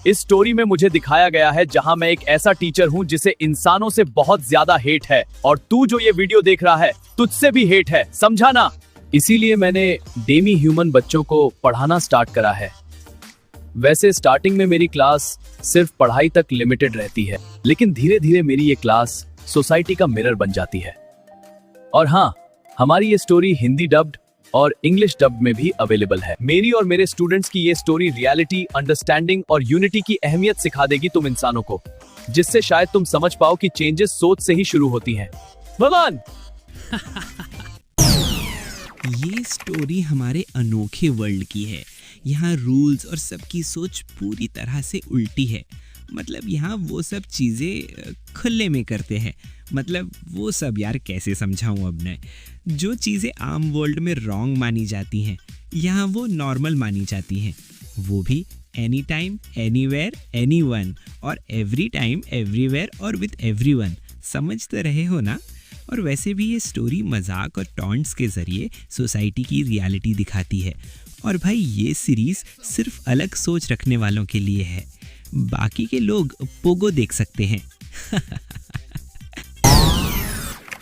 इस स्टोरी में मुझे दिखाया गया है जहां मैं एक ऐसा टीचर हूं जिसे इंसानों से बहुत ज्यादा हेट है, और तू जो ये वीडियो देख रहा है तुझसे भी हेट है, समझा ना? इसीलिए मैंने डेमी ह्यूमन बच्चों को पढ़ाना स्टार्ट करा है। वैसे स्टार्टिंग में मेरी क्लास सिर्फ पढ़ाई तक लिमिटेड रहती है, लेकिन धीरे धीरे मेरी ये क्लास सोसाइटी का मिरर बन जाती है। और हाँ, हमारी ये स्टोरी हिंदी डब्ड और इंग्लिश डब में भी अवेलेबल है। मेरी और मेरे स्टूडेंट्स की ये स्टोरी रियलिटी, अंडरस्टैंडिंग और यूनिटी की अहमियत सिखा देगी तुम इंसानों को, जिससे शायद तुम समझ पाओ कि चेंजेस सोच से ही शुरू होती हैं। भगवान ये स्टोरी हमारे अनोखे वर्ल्ड की है। यहाँ रूल्स और सबकी सोच पूरी तरह से उल्टी है। मतलब यहाँ वो सब चीज़ें खुले में करते हैं। मतलब वो सब यार कैसे समझाऊँ अब मैं। जो चीज़ें आम वर्ल्ड में रॉन्ग मानी जाती हैं यहाँ वो नॉर्मल मानी जाती हैं, वो भी एनी टाइम एनीवेयर एनीवन और एवरी टाइम एवरीवेयर और विथ एवरीवन। समझ तो रहे हो ना? और वैसे भी ये स्टोरी मजाक और टॉन्ट्स के ज़रिए सोसाइटी की रियलिटी दिखाती है। और भाई ये सीरीज़ सिर्फ अलग सोच रखने वालों के लिए है, बाकी के लोग पोगो देख सकते हैं।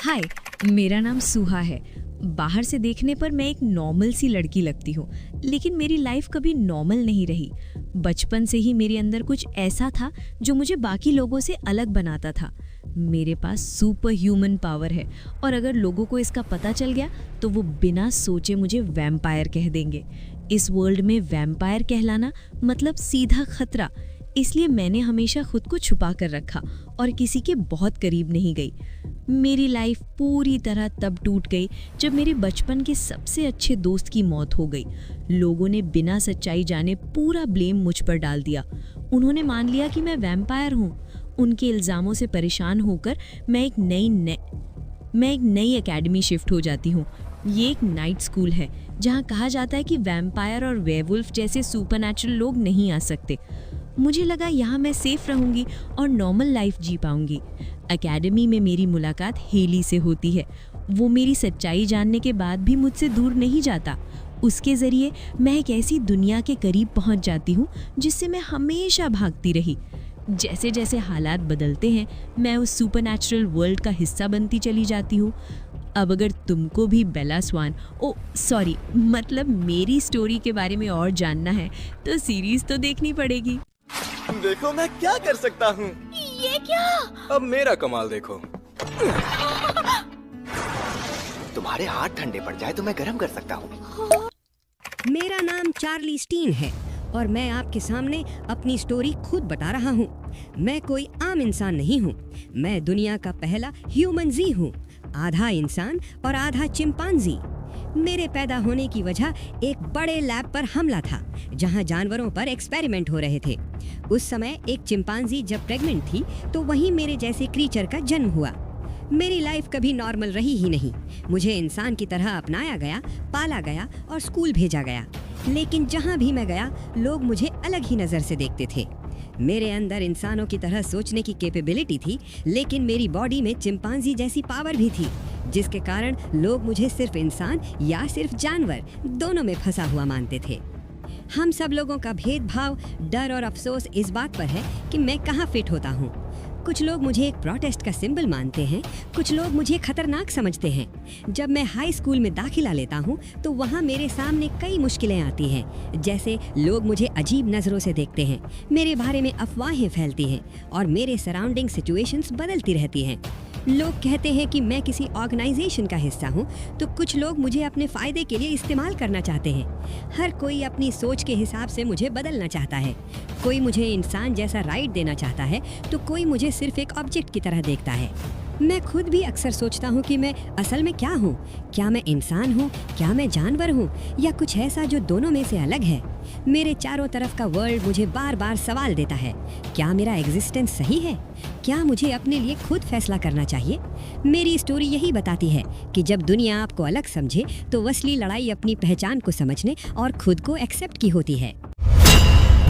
हाय, मेरा नाम सुहा है। बाहर से देखने पर मैं एक नॉर्मल सी लड़की लगती हूँ, लेकिन मेरी लाइफ कभी नॉर्मल नहीं रही। बचपन से ही मेरे अंदर कुछ ऐसा था जो मुझे बाकी लोगों से अलग बनाता था। मेरे पास सुपर ह्यूमन पावर है, और अगर लोगों को इसका पता चल गया तो वो बिना सोचे मुझे वैम्पायर कह देंगे। इस वर्ल्ड में वैम्पायर कहलाना मतलब सीधा खतरा। इसलिए मैंने हमेशा खुद को छुपा कर रखा और किसी के बहुत करीब नहीं गई। मेरी लाइफ पूरी तरह तब टूट गई जब मेरे बचपन के सबसे अच्छे दोस्त की मौत हो गई। लोगों ने बिना सच्चाई जाने पूरा ब्लेम मुझ पर डाल दिया। उन्होंने मान लिया कि मैं वैम्पायर हूँ। उनके इल्ज़ामों से परेशान होकर मैं एक नई एकेडमी शिफ्ट हो जाती हूँ। ये एक नाइट स्कूल है जहाँ कहा जाता है कि वैम्पायर और वेयरवुल्फ जैसे सुपरनैचुरल लोग नहीं आ सकते। मुझे लगा यहाँ मैं सेफ रहूँगी और नॉर्मल लाइफ जी पाऊँगी। एकेडमी में मेरी मुलाकात हेली से होती है। वो मेरी सच्चाई जानने के बाद भी मुझसे दूर नहीं जाता। उसके ज़रिए मैं एक ऐसी दुनिया के करीब पहुँच जाती हूँ जिससे मैं हमेशा भागती रही। जैसे जैसे हालात बदलते हैं मैं उस सुपरनैचुरल वर्ल्ड का हिस्सा बनती चली जाती हूँ। अब अगर तुमको भी बेला स्वान मतलब मेरी स्टोरी के बारे में और जानना है तो सीरीज तो देखनी पड़ेगी। देखो मैं क्या कर सकता हूँ। ये क्या? अब मेरा कमाल देखो। तुम्हारे हाथ ठंडे पड़ जाए तो मैं गरम कर सकता हूँ। मेरा नाम चार्ली स्टीन है और मैं आपके सामने अपनी स्टोरी खुद बता रहा हूँ। मैं कोई आम इंसान नहीं हूँ। मैं दुनिया का पहला ह्यूमन जी हूँ, आधा इंसान और आधा चिंपांजी। मेरे पैदा होने की वजह एक बड़े लैब पर हमला था जहां जानवरों पर एक्सपेरिमेंट हो रहे थे। उस समय एक चिंपांजी जब प्रेग्नेंट थी तो वहीं मेरे जैसे क्रीचर का जन्म हुआ। मेरी लाइफ कभी नॉर्मल रही ही नहीं। मुझे इंसान की तरह अपनाया गया, पाला गया और स्कूल भेजा गया। लेकिन जहां भी मैं गया लोग मुझे अलग ही नज़र से देखते थे। मेरे अंदर इंसानों की तरह सोचने की कैपेबिलिटी थी, लेकिन मेरी बॉडी में चिंपांजी जैसी पावर भी थी, जिसके कारण लोग मुझे सिर्फ इंसान या सिर्फ जानवर दोनों में फंसा हुआ मानते थे। हम सब लोगों का भेदभाव, डर और अफसोस इस बात पर है कि मैं कहाँ फिट होता हूँ। कुछ लोग मुझे एक प्रोटेस्ट का सिंबल मानते हैं, कुछ लोग मुझे खतरनाक समझते हैं। जब मैं हाई स्कूल में दाखिला लेता हूँ तो वहाँ मेरे सामने कई मुश्किलें आती हैं। जैसे लोग मुझे अजीब नज़रों से देखते हैं, मेरे बारे में अफवाहें फैलती हैं और मेरे सराउंडिंग सिचुएशंस बदलती रहती हैं। लोग कहते हैं कि मैं किसी ऑर्गेनाइजेशन का हिस्सा हूँ, तो कुछ लोग मुझे अपने फ़ायदे के लिए इस्तेमाल करना चाहते हैं। हर कोई अपनी सोच के हिसाब से मुझे बदलना चाहता है। कोई मुझे इंसान जैसा राइट देना चाहता है तो कोई मुझे सिर्फ एक ऑब्जेक्ट की तरह देखता है। मैं खुद भी अक्सर सोचता हूँ कि मैं असल में क्या हूँ। क्या मैं इंसान हूँ, क्या मैं जानवर हूँ, या कुछ ऐसा जो दोनों में से अलग है। मेरे चारों तरफ का वर्ल्ड मुझे बार बार सवाल देता है, क्या मेरा एग्जिस्टेंस सही है? क्या मुझे अपने लिए खुद फैसला करना चाहिए? मेरी स्टोरी यही बताती है कि जब दुनिया आपको अलग समझे तो असली लड़ाई अपनी पहचान को समझने और खुद को एक्सेप्ट की होती है।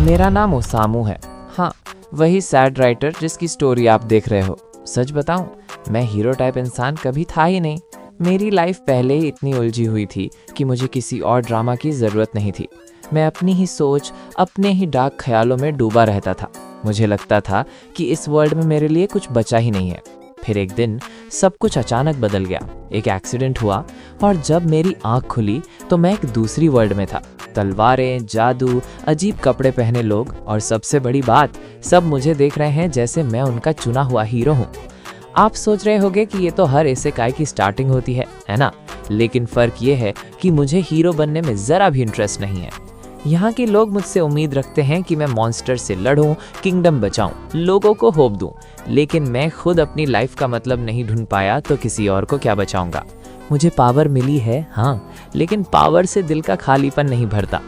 मेरा नाम ओसामू है। हाँ, वही सैड राइटर जिसकी स्टोरी आप देख रहे हो। सच बताऊं, मैं हीरो टाइप इंसान कभी था ही नहीं। मेरी लाइफ पहले ही इतनी उलझी हुई थी कि मुझे किसी और ड्रामा की ज़रूरत नहीं थी। मैं अपनी ही सोच, अपने ही डार्क ख्यालों में डूबा रहता था। मुझे लगता था कि इस वर्ल्ड में मेरे लिए कुछ बचा ही नहीं है। फिर एक दिन सब कुछ अचानक बदल गया। एक एक्सीडेंट हुआ और जब मेरी आंख खुली तो मैं एक दूसरी वर्ल्ड में था। तलवारें, जादू, अजीब कपड़े पहने लोग और सबसे बड़ी बात, सब मुझे देख रहे हैं जैसे मैं उनका चुना हुआ हीरो हूँ। आप सोच रहे होंगे कि ये तो हर इसेकाई की स्टार्टिंग होती है ना? लेकिन फ़र्क ये है कि मुझे हीरो बनने में ज़रा भी इंटरेस्ट नहीं है। यहाँ के लोग मुझसे उम्मीद रखते हैं कि मैं मॉन्स्टर से लड़ूं, किंगडम बचाऊं, लोगों को होप दूं, लेकिन मैं खुद अपनी लाइफ का मतलब नहीं ढूंढ पाया तो किसी और को क्या बचाऊंगा। मुझे पावर मिली है हाँ, लेकिन पावर से दिल का खालीपन नहीं भरता।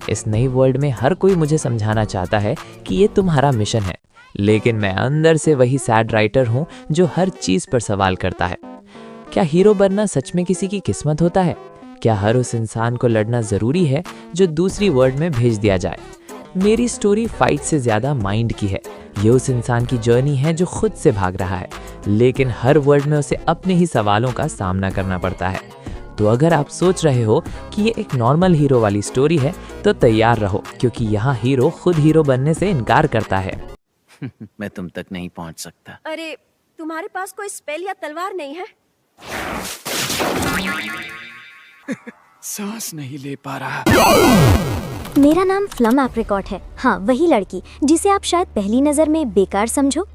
इस नई वर्ल्ड में हर कोई मुझे समझाना चाहता है कि ये तुम्हारा मिशन है, लेकिन मैं अंदर से वही सैड राइटर हूँ जो हर चीज़ पर सवाल करता है। क्या हीरो बनना सच में किसी की किस्मत होता है? क्या हर उस इंसान को लड़ना ज़रूरी है जो दूसरी वर्ल्ड में भेज दिया जाए? मेरी स्टोरी फाइट से ज़्यादा माइंड की है। ये उस इंसान की जर्नी है जो खुद से भाग रहा है, लेकिन हर वर्ल्ड में उसे अपने ही सवालों का सामना करना पड़ता है। तो अगर आप सोच रहे हो कि ये एक नॉर्मल हीरो वाली स्टोरी है तो तैयार रहो, क्योंकि यहाँ हीरो खुद हीरो बनने से इनकार करता है। मैं तुम तक नहीं पहुंच सकता। अरे तुम्हारे पास कोई स्पेल या तलवार नहीं है? सांस नहीं ले पा रहा। मेरा नाम फ्लम एप्रिकॉट है। हाँ, वही लड़की जिसे आप शायद पहली नज़र में बेकार समझो।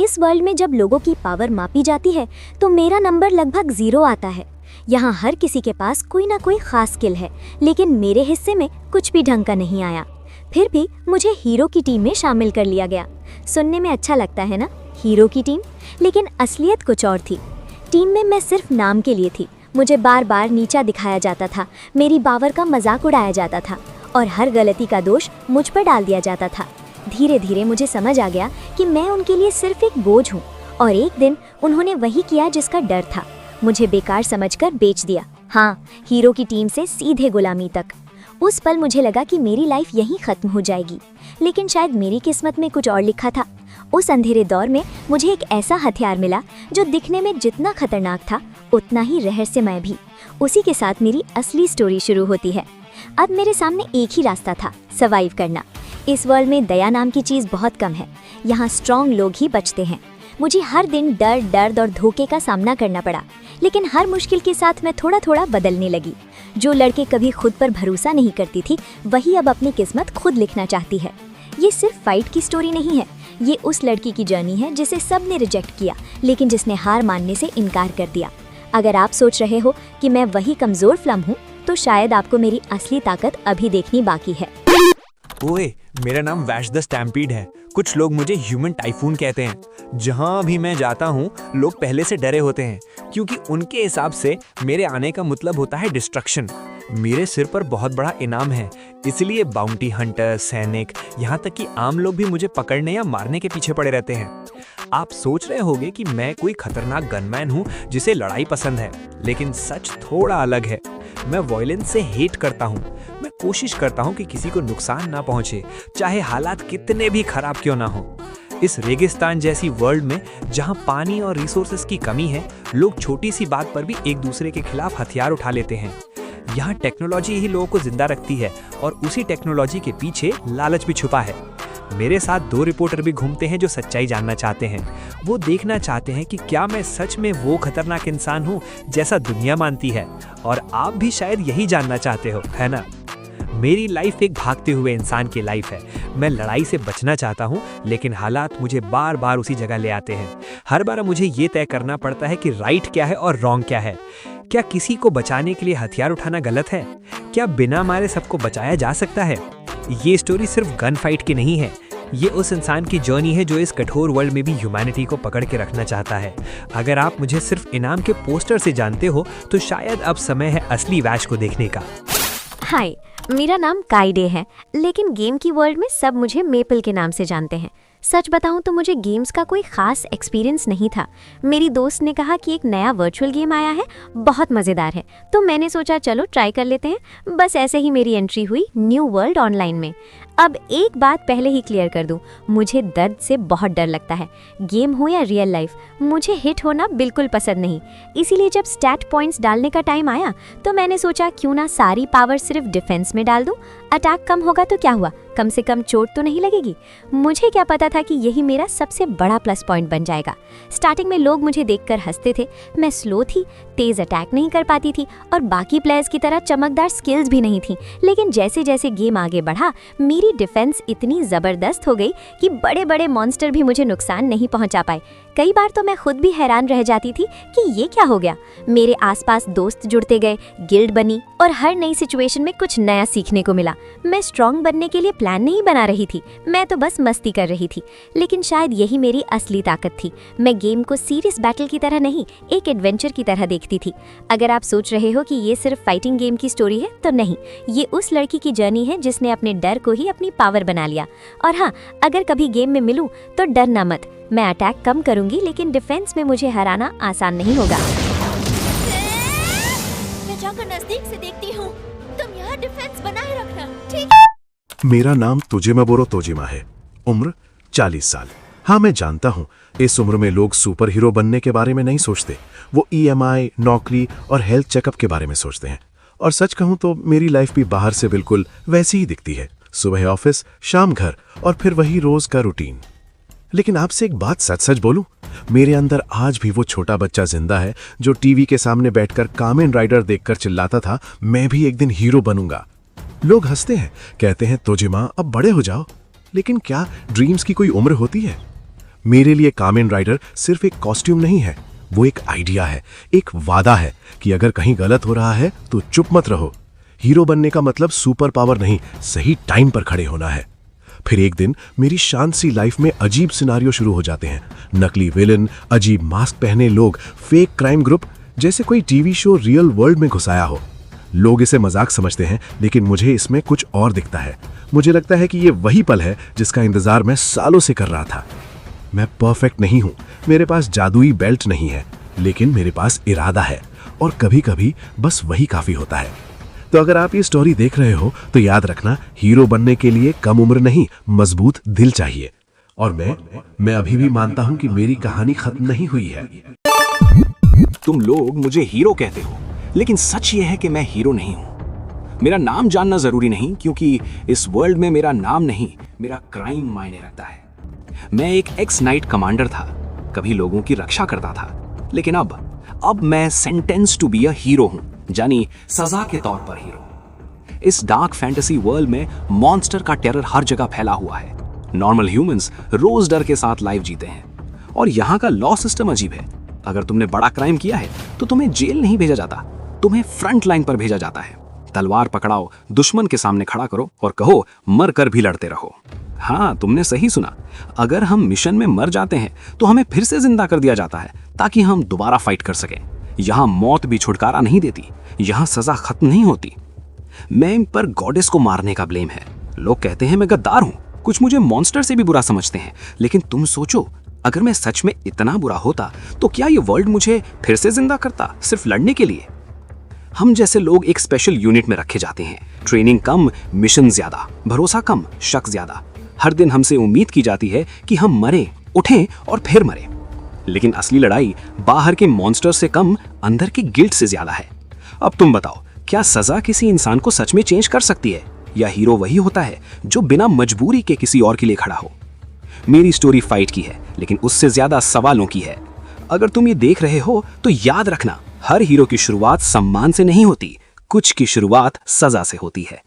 इस वर्ल्ड में जब लोगों की पावर मापी जाती है तो मेरा नंबर लगभग 0 आता है। यहाँ हर किसी के पास कोई ना कोई खास स्किल है, लेकिन मेरे हिस्से में कुछ भी ढंग का नहीं आया। फिर भी मुझे हीरो की टीम में शामिल कर लिया गया। सुनने में अच्छा लगता है ना, हीरो की टीम, लेकिन असलियत कुछ और थी। टीम में मैं सिर्फ नाम के लिए थी। मुझे बार बार नीचा दिखाया जाता था, मेरी पावर का मजाक उड़ाया जाता था और हर गलती का दोष मुझ पर डाल दिया जाता था। धीरे धीरे मुझे समझ आ गया कि मैं उनके लिए सिर्फ एक बोझ हूँ, और एक दिन उन्होंने वही किया जिसका डर था। मुझे बेकार समझकर बेच दिया। हाँ, हीरो की टीम से सीधे गुलामी तक। उस पल मुझे लगा कि मेरी लाइफ यहीं खत्म हो जाएगी, लेकिन शायद मेरी किस्मत में कुछ और लिखा था। उस अंधेरे दौर में मुझे एक ऐसा हथियार मिला जो दिखने में जितना खतरनाक था उतना ही रहस्यमय भी। उसी के साथ मेरी असली स्टोरी शुरू होती है। अब मेरे सामने एक ही रास्ता था, सर्वाइव करना। इस वर्ल्ड में दया नाम की चीज़ बहुत कम है। यहाँ स्ट्रॉन्ग लोग ही बचते हैं। मुझे हर दिन डर, दर्द और धोखे का सामना करना पड़ा, लेकिन हर मुश्किल के साथ मैं थोड़ा थोड़ा बदलने लगी। जो लड़के कभी खुद पर भरोसा नहीं करती थी, वही अब अपनी किस्मत खुद लिखना चाहती है। ये सिर्फ फाइट की स्टोरी नहीं है, ये उस लड़की की जर्नी है जिसे सब ने रिजेक्ट किया, लेकिन जिसने हार मानने से इनकार कर दिया। अगर आप सोच रहे हो कि मैं वही कमज़ोर फ्लम हूँ, तो शायद आपको मेरी असली ताकत अभी देखनी बाकी है। ओए, मेरा नाम वैश द स्टैम्पीड है। कुछ लोग मुझे ह्यूमन टाइफून कहते हैं। जहाँ भी मैं जाता हूँ लोग पहले से डरे होते हैं, क्योंकि उनके हिसाब से मेरे आने का मतलब होता है डिस्ट्रक्शन। मेरे सिर पर बहुत बड़ा इनाम है, इसलिए बाउंटी हंटर, सैनिक, यहाँ तक कि आम लोग भी मुझे पकड़ने या मारने के पीछे पड़े रहते हैं। आप सोच रहे होंगे कि मैं कोई खतरनाक गनमैन हूँ जिसे लड़ाई पसंद है, लेकिन सच थोड़ा अलग है। मैं वॉयलेंस से हेट करता हूँ। मैं कोशिश करता हूँ कि किसी को नुकसान ना पहुँचे, चाहे हालात कितने भी खराब क्यों ना हो। इस रेगिस्तान जैसी वर्ल्ड में जहाँ पानी और रिसोर्सेज की कमी है, लोग छोटी सी बात पर भी एक दूसरे के खिलाफ हथियार उठा लेते हैं। यहाँ टेक्नोलॉजी ही लोगों को जिंदा रखती है, और उसी टेक्नोलॉजी के पीछे लालच भी छुपा है। मेरे साथ 2 रिपोर्टर भी घूमते हैं जो सच्चाई जानना चाहते हैं। वो देखना चाहते हैं कि क्या मैं सच में वो खतरनाक इंसान हूँ जैसा दुनिया मानती है, और आप भी शायद यही जानना चाहते हो, है ना? मेरी लाइफ एक भागते हुए इंसान की लाइफ है। मैं लड़ाई से बचना चाहता हूँ, लेकिन हालात मुझे बार बार उसी जगह ले आते हैं। हर बार मुझे ये तय करना पड़ता है कि राइट क्या है और रॉन्ग क्या है। क्या किसी को बचाने के लिए हथियार उठाना गलत है? क्या बिना मारे सबको बचाया जा सकता है? ये स्टोरी सिर्फ गन फाइट की नहीं है। ये उस इंसान की जर्नी है जो इस कठोर वर्ल्ड में भी ह्यूमैनिटी को पकड़ के रखना चाहता है। अगर आप मुझे सिर्फ इनाम के पोस्टर से जानते हो, तो शायद अब समय है असली वैश को देखने का। हाय, मेरा नाम काइडे है, लेकिन गेम की वर्ल्ड में सब मुझे मेपल के नाम से जानते हैं। सच बताऊं तो मुझे गेम्स का कोई खास एक्सपीरियंस नहीं था। मेरी दोस्त ने कहा कि एक नया वर्चुअल गेम आया है, बहुत मज़ेदार है, तो मैंने सोचा चलो ट्राई कर लेते हैं। बस ऐसे ही मेरी एंट्री हुई न्यू वर्ल्ड ऑनलाइन में। अब एक बात पहले ही क्लियर कर दूं, मुझे दर्द से बहुत डर लगता है। गेम हो या रियल लाइफ, मुझे हिट होना बिल्कुल पसंद नहीं। इसीलिए जब स्टैट पॉइंट्स डालने का टाइम आया तो मैंने सोचा क्यों ना सारी पावर सिर्फ डिफेंस में डाल दूं। अटैक कम होगा तो क्या हुआ, कम से कम चोट तो नहीं लगेगी। मुझे क्या पता था कि यही मेरा सबसे बड़ा प्लस पॉइंट बन जाएगा। स्टार्टिंग में लोग मुझे देखकर हंसते थे। मैं स्लो थी, तेज अटैक नहीं कर पाती थी और बाकी प्लेयर्स की तरह चमकदार स्किल्स भी नहीं थी। लेकिन जैसे जैसे गेम आगे बढ़ा, मेरी डिफेंस इतनी ज़बरदस्त हो गई कि बड़े बड़े मॉन्स्टर भी मुझे नुकसान नहीं पहुंचा पाए। कई बार तो मैं खुद भी हैरान रह जाती थी कि ये क्या हो गया। मेरे आसपास दोस्त जुड़ते गए, गिल्ड बनी और हर नई सिचुएशन में कुछ नया सीखने को मिला। मैं स्ट्रॉन्ग बनने के लिए प्लान नहीं बना रही थी, मैं तो बस मस्ती कर रही थी। लेकिन शायद यही मेरी असली ताकत थी। मैं गेम को सीरियस बैटल की तरह नहीं, एक एडवेंचर की तरह देखती थी। अगर आप सोच रहे हो कि ये सिर्फ फाइटिंग गेम की स्टोरी है, तो नहीं, ये उस लड़की की जर्नी है जिसने अपने डर को ही अपनी पावर बना लिया। और हाँ, अगर कभी गेम में मिलूं तो डरना मत। मैं अटैक कम करूंगी, लेकिन डिफेंस में मुझे हराना आसान नहीं होगा। मैं जाकर नजदीक से देखती हूँ। तुम यहाँ डिफेंस बनाए रखना, ठीक है? मेरा नाम तुजिमाबोरो तोजिमा है। उम्र 40 साल। हाँ, मैं जानता हूँ इस उम्र में लोग सुपर हीरो बनने के बारे में नहीं सोचते। वो EMI, नौकरी और हेल्थ चेकअप के बारे में सोचते हैं। और सच कहूँ तो मेरी लाइफ भी बाहर से बिल्कुल वैसी ही दिखती है। सुबह ऑफिस, शाम घर और फिर वही रोज का रूटीन। लेकिन आपसे एक बात सच सच बोलूं, मेरे अंदर आज भी वो छोटा बच्चा जिंदा है जो टीवी के सामने बैठकर कामेन राइडर देखकर चिल्लाता था, मैं भी एक दिन हीरो बनूंगा। लोग हंसते हैं, कहते हैं तोजिमा अब बड़े हो जाओ। लेकिन क्या ड्रीम्स की कोई उम्र होती है? मेरे लिए कामेन राइडर सिर्फ एक कॉस्ट्यूम नहीं है, वो एक आइडिया है, एक वादा है कि अगर कहीं गलत हो रहा है तो चुप मत रहो। हीरो बनने का मतलब सुपर पावर नहीं, सही टाइम पर खड़े होना है। फिर एक दिन मेरी शांत सी लाइफ में अजीब सिनारियो शुरू हो जाते हैं। नकली विलन, अजीब मास्क पहने लोग, फेक क्राइम ग्रुप, जैसे कोई टीवी शो रियल वर्ल्ड में घुसाया हो। लोग इसे मजाक समझते हैं, लेकिन मुझे इसमें कुछ और दिखता है। मुझे लगता है कि ये वही पल है जिसका इंतजार मैं सालों से कर रहा था। मैं परफेक्ट नहीं हूं, मेरे पास जादुई बेल्ट नहीं है, लेकिन मेरे पास इरादा है और कभी कभी बस वही काफी होता है। तो अगर आप ये स्टोरी देख रहे हो तो याद रखना, हीरो बनने के लिए कम उम्र नहीं, मजबूत दिल चाहिए। और मैं अभी भी मानता हूं कि मेरी कहानी खत्म नहीं हुई है। तुम लोग मुझे हीरो कहते हो, लेकिन सच ये है कि मैं हीरो नहीं हूं। मेरा नाम जानना जरूरी नहीं, क्योंकि इस वर्ल्ड में मेरा नाम नहीं, मेरा क्राइम मायने रखता है। मैं एक एक्स नाइट कमांडर था, कभी लोगों की रक्षा करता था, लेकिन अब मैं sentenced to be a hero हूं, जानी सजा के तौर पर हीरो। इस डार्क फैंटेसी वर्ल्ड में मॉन्स्टर का टेरर हर जगह फैला हुआ है। नॉर्मल ह्यूमंस रोज डर के साथ लाइफ जीते हैं, और यहाँ का लॉ सिस्टम अजीब है। अगर तुमने बड़ा क्राइम किया है तो तुम्हें जेल नहीं भेजा जाता, तुम्हें फ्रंट लाइन पर भेजा जाता है। तलवार पकड़ाओ, दुश्मन के सामने खड़ा करो और कहो मर कर भी लड़ते रहो। हाँ, तुमने सही सुना। अगर हम मिशन में मर जाते हैं तो हमें फिर से जिंदा कर दिया जाता है ताकि हम दोबारा फाइट कर सकें। यहाँ मौत भी छुटकारा नहीं देती, यहाँ सजा खत्म नहीं होती। मैं इन पर गॉडेस को मारने का ब्लेम है। लोग कहते हैं मैं गद्दार हूँ, कुछ मुझे मॉन्स्टर से भी बुरा समझते हैं। लेकिन तुम सोचो, अगर मैं सच में इतना बुरा होता तो क्या ये वर्ल्ड मुझे फिर से जिंदा करता, सिर्फ लड़ने के लिए? हम जैसे लोग एक स्पेशल यूनिट में रखे जाते हैं। ट्रेनिंग कम, मिशन ज्यादा, भरोसा कम, शक ज्यादा। हर दिन हमसे उम्मीद की जाती है कि हम मरें, उठें और फिर मरें। लेकिन असली लड़ाई बाहर के मॉन्स्टर से कम, अंदर के गिल्ट से ज्यादा है। अब तुम बताओ, क्या सजा किसी इंसान को सच में चेंज कर सकती है, या हीरो वही होता है जो बिना मजबूरी के किसी और के लिए खड़ा हो? मेरी स्टोरी फाइट की है, लेकिन उससे ज्यादा सवालों की है। अगर तुम ये देख रहे हो तो याद रखना, हर हीरो की शुरुआत सम्मान से नहीं होती, कुछ की शुरुआत सजा से होती है।